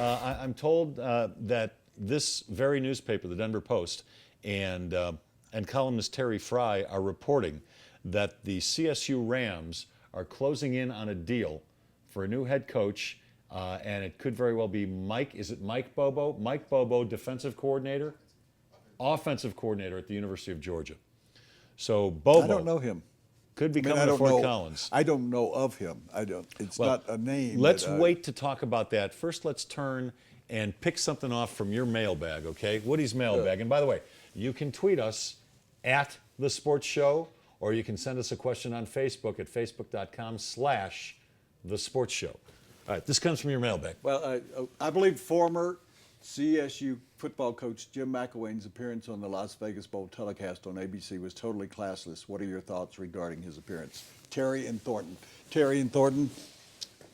I'm told that this very newspaper, the Denver Post, and columnist Terry Fry are reporting that the CSU Rams are closing in on a deal for a new head coach, and it could very well be Mike. Is it Mike Bobo? Mike Bobo, defensive coordinator, offensive coordinator at the University of Georgia. So Bobo. I don't know him. Could be coming to Fort Collins. I don't know of him. I don't. It's not a name. Let's wait to talk about that. First, let's turn and pick something off from your mailbag, okay? Woody's mailbag. And by the way, you can tweet us at The Sports Show, or you can send us a question on Facebook at facebook.com/The Sports Show. All right, this comes from your mailbag. Well, I believe former CSU football coach Jim McElwain's appearance on the Las Vegas Bowl telecast on ABC was totally classless. What are your thoughts regarding his appearance? Terry and Thornton.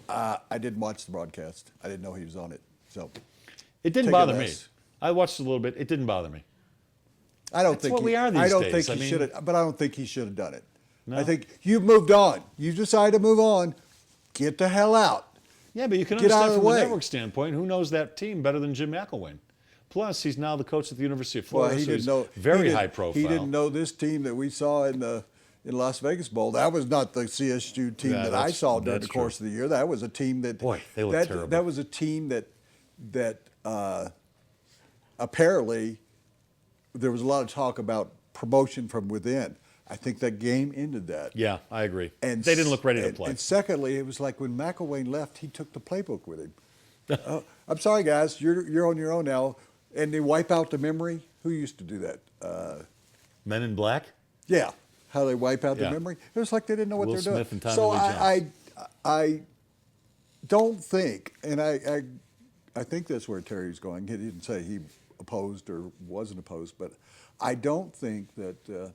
I didn't watch the broadcast. I didn't know he was on it. So it didn't bother me. I watched a little bit. It didn't bother me. I don't think we are these days. I don't think he should have, but I don't think he should have done it. No? I think you've moved on. You decided to move on. Get the hell out. Yeah, but you can Get out understand of the from way. the network standpoint, who knows that team better than Jim McElwain? Plus, he's now the coach at the University of Florida, Well, he so didn't he's know. very high profile. He didn't know this team that we saw in Las Vegas Bowl. That was not the CSU team that I saw during the course of the year. That was a team that Boy, they looked terrible. That was a team that apparently there was a lot of talk about promotion from within. I think that game ended that. Yeah, I agree. And they didn't look ready to play. And secondly, it was like when McElwain left, he took the playbook with him. I'm sorry, guys, you're on your own now. And they wipe out the memory. Who used to do that? Men in Black? Yeah, how they wipe out the memory. It was like they didn't know what Will they're Smith doing. And Tommy So Lee Jones. I don't think, and I think that's where Terry's going. He didn't say he opposed or wasn't opposed, but I don't think that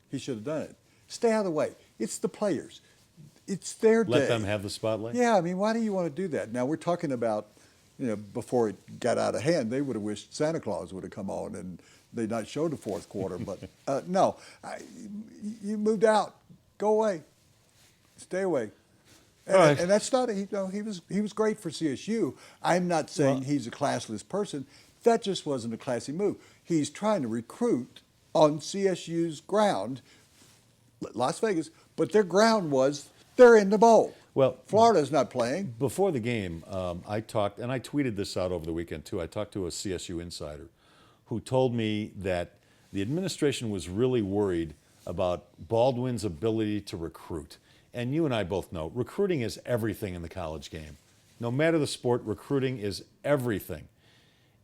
he should have done it. Stay out of the way. It's the players. It's their day. Let them have the spotlight? Yeah, I mean, why do you want to do that? Now, we're talking about, before it got out of hand, they would have wished Santa Claus would have come on and they not showed the fourth quarter. But no, you moved out. Go away. Stay away. And, and that's not, he was great for CSU. I'm not saying he's a classless person. That just wasn't a classy move. He's trying to recruit on CSU's ground, Las Vegas, but their ground was they're in the bowl. Well, Florida's not playing. Before the game, I talked, and I tweeted this out over the weekend too. I talked to a CSU insider who told me that the administration was really worried about Baldwin's ability to recruit. And you and I both know recruiting is everything in the college game. No matter the sport, recruiting is everything.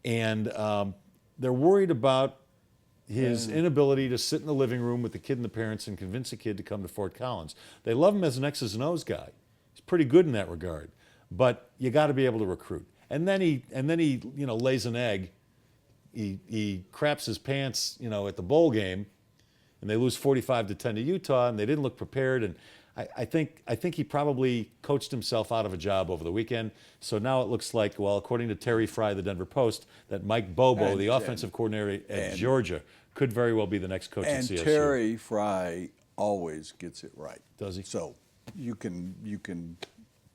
And they're worried about his inability to sit in the living room with the kid and the parents and convince the kid to come to Fort Collins. They love him as an X's and O's guy. He's pretty good in that regard. But you got to be able to recruit. And then he lays an egg. He craps his pants, at the bowl game, and they lose 45-10 to Utah, and they didn't look prepared. And I think he probably coached himself out of a job over the weekend. So now it looks like, well, according to Terry Fry, the Denver Post, that Mike Bobo, the offensive coordinator at Georgia, could very well be the next coach at CSU. And Terry Fry always gets it right. Does he? So you can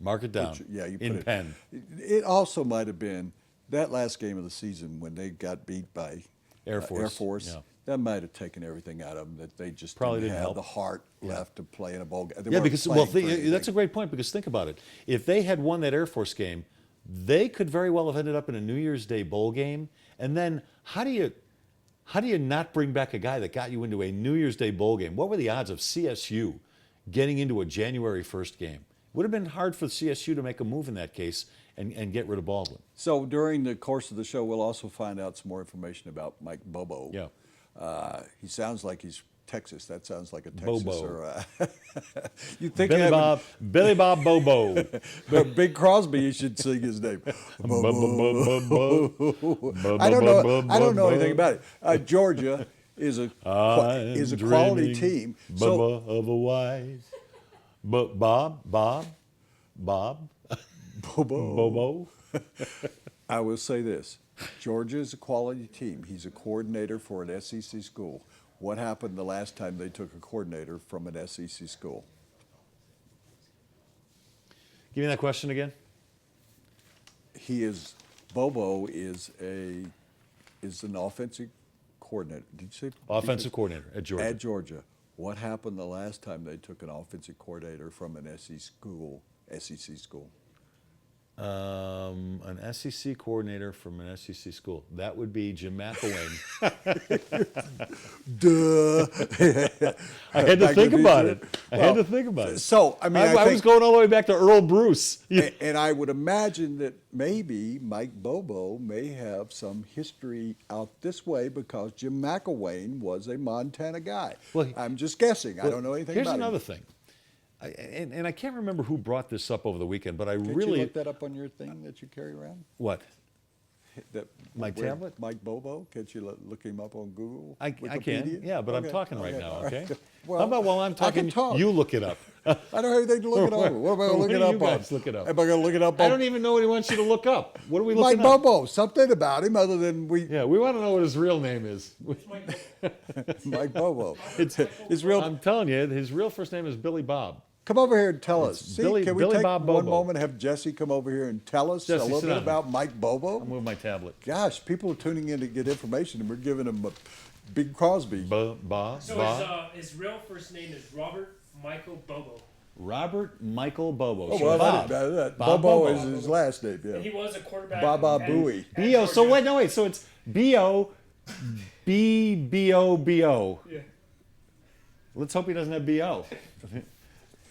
mark it down. You put in it, pen. It also might have been that last game of the season when they got beat by Air Force. Yeah. That might have taken everything out of them, that they just Probably didn't have help. the heart left to play in a bowl game. Because that's a great point, because think about it. If they had won that Air Force game, they could very well have ended up in a New Year's Day bowl game. And then how do you not bring back a guy that got you into a New Year's Day bowl game? What were the odds of CSU getting into a January 1st game? It would have been hard for CSU to make a move in that case and get rid of Baldwin. So during the course of the show, we'll also find out some more information about Mike Bobo. Yeah. He sounds like he's Texas. That sounds like a Texas Bobo. Or you think Billy Bob Bobo. Big Crosby, you should sing his name. I don't know anything about it. Georgia is a quality team. Bubba of a wise. But Bob. Bobo. I will say this. Georgia is a quality team. He's a coordinator for an SEC school. What happened the last time they took a coordinator from an SEC school? Give me that question again. He is Bobo is an offensive coordinator. Did you say Offensive coordinator at Georgia. At Georgia. What happened the last time they took an offensive coordinator from an SEC school? An SEC coordinator from an SEC school. That would be Jim McElwain. Duh. I had to think about it. I had to think about it. So, I mean, I was going all the way back to Earl Bruce. and I would imagine that maybe Mike Bobo may have some history out this way because Jim McElwain was a Montana guy. Well, I'm just guessing. I don't know anything Here's about another him. thing. And I can't remember who brought this up over the weekend, but I Can't really... you look that up on your thing that you carry around? What? That, My where- tablet? Mike Bobo? Can't you look him up on Google? I can, Wikipedia? yeah, but I'm Okay, talking right now, all okay? Well, How about while I'm I can talking, talk. you look it up? I don't have anything to look it over. What am I going to What look it do up you on? guys look it up? Am I going to look it up I on don't even know what he wants you to look up. What are we Mike looking up? Bobo? Something about him other than Yeah, we want to know what his real name is. Mike Bobo. It's, His real. I'm telling you, his real first name is Billy Bob. Come over here and tell us. See, Billy- can we Billy take Bob one Bobo. moment, have Jesse come over here and tell us Jesse, a little sit bit down. about Mike Bobo? I'll move my tablet. Gosh, people are tuning in to get information, and we're giving them a Big Crosby. So his real first name is Robert Michael Bobo. Robert Michael Bobo. Oh, So well, Bob. that Bob Bobo Bobo. is his last name. And he Yeah. was a quarterback. Baba at- Booey. at B-O. So Georgia. wait, so it's B-O, B-B-O-B-O. Yeah. Let's hope he doesn't have B-O.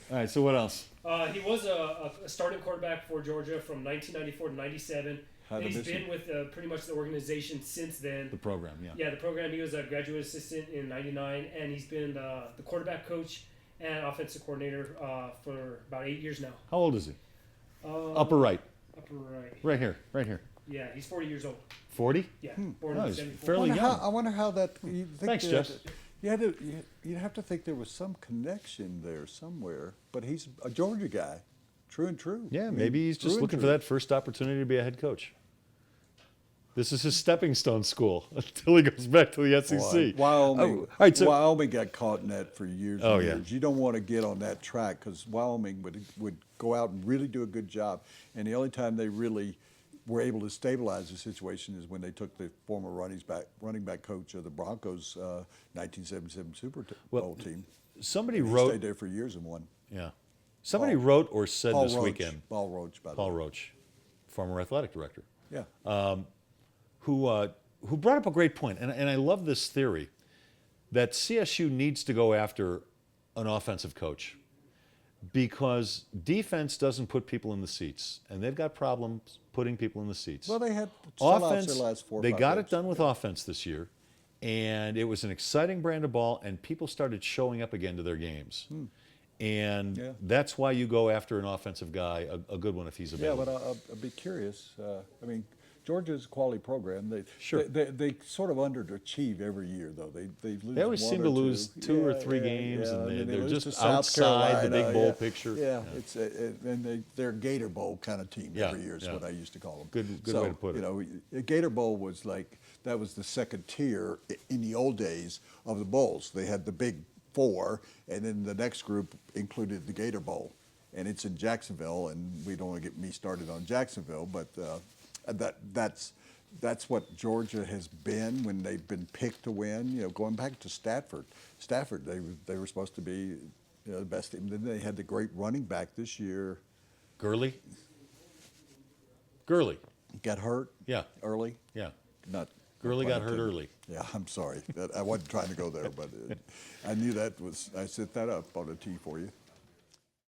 All right, so what else? He was a starting quarterback for Georgia from 1994 to 97. How'd I And he's miss been him? with pretty much the organization since then. The program, yeah. Yeah, the program. He was a graduate assistant in '99, and he's been the quarterback coach and offensive coordinator for about 8 years now. How old is he? Upper right. Upper right. Right here, right here. Yeah, he's 40 years old. 40? Yeah, born Oh, in he's '74. fairly young. I wonder how that. You think Thanks, that- Jess. You'd have to think there was some connection there somewhere, but he's a Georgia guy, true and true. Yeah, I mean, maybe he's true just and looking for true. that first opportunity to be a head coach. This is his stepping stone school until he goes back to the SEC. Wyoming, Oh, all right, so Wyoming got caught in that for years Oh, and yeah. years. You don't want to get on that track because Wyoming would go out and really do a good job. And the only time they really were able to stabilize the situation is when they took the former running back coach of the Broncos 1977 Super Bowl team. somebody He wrote, stayed there for years and won. yeah, somebody wrote or said Paul this Roach. weekend, Paul Roach, by the Paul way. Roach, former athletic director, Yeah. who brought up a great point, and I love this theory that CSU needs to go after an offensive coach because defense doesn't put people in the seats, and they've got problems putting people in the seats. Well, they had sellouts Offense, their last 4 or they 5 got games. it done with offense this year, and it was an exciting brand of ball, and people started showing up again to their games. And Yeah. that's why you go after an offensive guy, a good one if he's Yeah, available. but I'd be curious. I mean, Georgia's a quality program. Sure. They sort of underachieve every year, though. They lose. They always one seem or to lose two. two or Yeah, three yeah, games, yeah, and then they're lose just to South outside the big Carolina, bowl yeah. picture. Yeah, it's and they're a Gator Bowl kind of team Yeah, every year is yeah. what I used to call them. Good so, way to put it. You know, a Gator Bowl was that was the second tier in the old days of the bowls. They had the big four, and then the next group included the Gator Bowl. And it's in Jacksonville, and we don't want to get me started on Jacksonville, but that's what Georgia has been when they've been picked to win. You know, going back to Stafford, they were supposed to be the best team. Then they had the great running back this year. Gurley, Got hurt. Yeah. Early. yeah. Not. Gurley pun got hurt intended. early. Yeah, I'm sorry. I wasn't trying to go there, but I knew that was. I set that up on a tee for you.